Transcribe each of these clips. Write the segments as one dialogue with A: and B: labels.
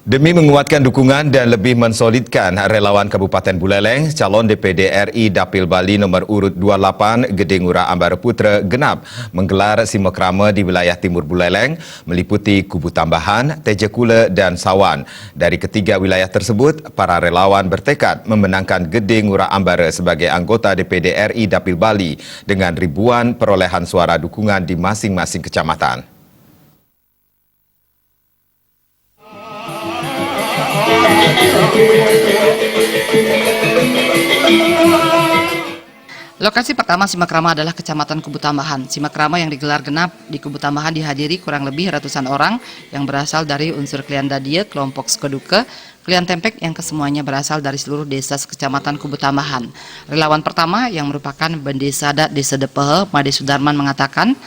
A: Demi menguatkan dukungan dan lebih mensolidkan relawan Kabupaten Buleleng, calon DPD RI Dapil Bali nomor urut 28 Gede Ngurah Ambara Putra genap menggelar simakrama di wilayah Timur Buleleng meliputi Kubu Tambahan, Tejekula dan Sawan. Dari ketiga wilayah tersebut, para relawan bertekad memenangkan Gede Ngurah Ambara sebagai anggota DPD RI Dapil Bali dengan ribuan perolehan suara dukungan di masing-masing kecamatan.
B: Lokasi pertama simakrama adalah Kecamatan Kubu Tambahan. Simakrama yang digelar genap di Kubu Tambahan dihadiri kurang lebih ratusan orang yang berasal dari unsur Klian Dadia, kelompok Skoduke, Klian Tempek yang kesemuanya berasal dari seluruh desa Kecamatan Kubu Tambahan. Relawan pertama yang merupakan Bendesada Desa Depehe, Made Sudarman mengatakan,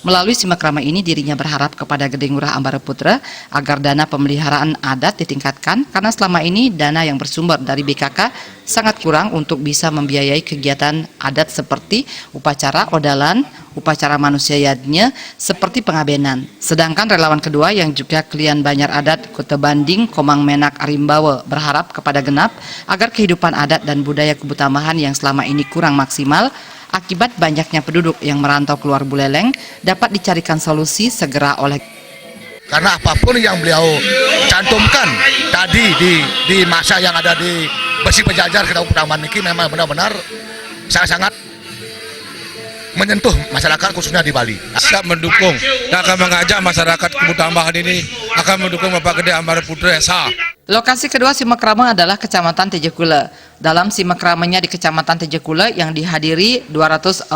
B: melalui simakrama ini dirinya berharap kepada Gede Ngurah Ambara Putra agar dana pemeliharaan adat ditingkatkan karena selama ini dana yang bersumber dari BKK sangat kurang untuk bisa membiayai kegiatan adat seperti upacara odalan, upacara manusia yadnya seperti pengabenan. Sedangkan relawan kedua yang juga Klian Banyar Adat Kota Banding Komang Menak Arimbawa berharap kepada genap agar kehidupan adat dan budaya Kubu Tambahan yang selama ini kurang maksimal akibat banyaknya penduduk yang merantau keluar Buleleng dapat dicarikan solusi segera oleh.
C: Karena apapun yang beliau cantumkan tadi di masa yang ada di Besi Pejajar ke Kubu Tambahan ini memang benar-benar sangat menyentuh masyarakat khususnya di Bali.
D: Siap mendukung dan akan mengajak masyarakat Kubu Tambahan ini akan mendukung Bapak Gede Ambara Putra sah.
B: Lokasi kedua simakrama adalah Kecamatan Tejekula. Dalam simakramanya di Kecamatan Tejekula yang dihadiri 240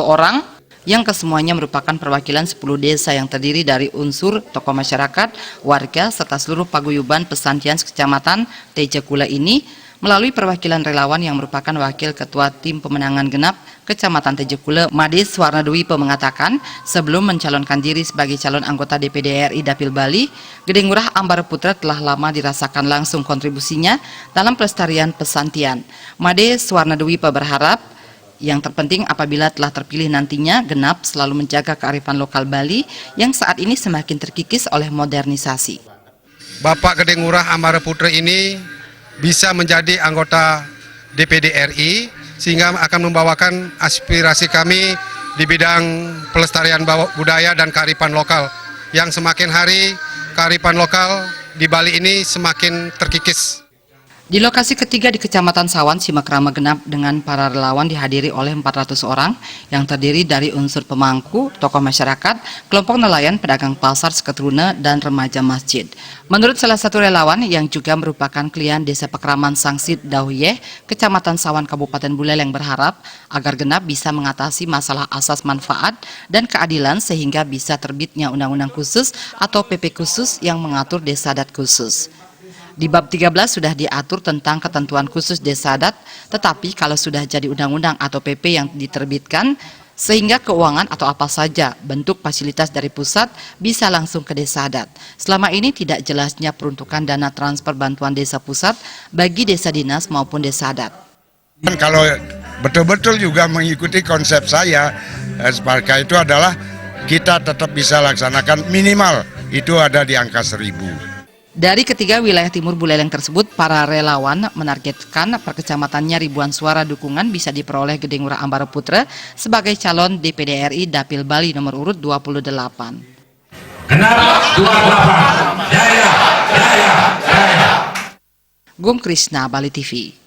B: orang yang kesemuanya merupakan perwakilan 10 desa yang terdiri dari unsur tokoh masyarakat, warga, serta seluruh paguyuban pesantian Kecamatan Tejekula ini melalui perwakilan relawan yang merupakan wakil ketua tim pemenangan genap Kecamatan Tejekula, Made Swarnadwipa mengatakan sebelum mencalonkan diri sebagai calon anggota DPD RI Dapil Bali, Gede Ngurah Ambara Putra telah lama dirasakan langsung kontribusinya dalam pelestarian pesantian. Made Swarnadwipa berharap yang terpenting apabila telah terpilih nantinya, genap selalu menjaga kearifan lokal Bali yang saat ini semakin terkikis oleh modernisasi.
D: Bapak Gede Ngurah Ambara Putra ini bisa menjadi anggota DPD RI sehingga akan membawakan aspirasi kami di bidang pelestarian budaya dan kearifan lokal yang semakin hari kearifan lokal di Bali ini semakin terkikis.
B: Di lokasi ketiga di Kecamatan Sawan, simakrama genap dengan para relawan dihadiri oleh 400 orang yang terdiri dari unsur pemangku, tokoh masyarakat, kelompok nelayan, pedagang pasar, seketruna, dan remaja masjid. Menurut salah satu relawan yang juga merupakan klien Desa Pekraman Sangsit Dauyeh, Kecamatan Sawan Kabupaten Buleleng berharap agar genap bisa mengatasi masalah asas manfaat dan keadilan sehingga bisa terbitnya undang-undang khusus atau PP khusus yang mengatur desa adat khusus. Di bab 13 sudah diatur tentang ketentuan khusus desa adat, tetapi kalau sudah jadi undang-undang atau PP yang diterbitkan, sehingga keuangan atau apa saja bentuk fasilitas dari pusat bisa langsung ke desa adat. Selama ini tidak jelasnya peruntukan dana transfer bantuan desa pusat bagi desa dinas maupun desa adat.
E: Kalau betul-betul juga mengikuti konsep saya, sebagai itu adalah kita tetap bisa laksanakan minimal itu ada di angka 1.000.
B: Dari ketiga wilayah Timur Buleleng tersebut, para relawan menargetkan per kecamatannya ribuan suara dukungan bisa diperoleh Gede Ngurah Ambara Putra sebagai calon DPD RI Dapil Bali nomor urut 28.
F: Genap 28, jaya, jaya, jaya.
B: Gung Krisna, Bali TV.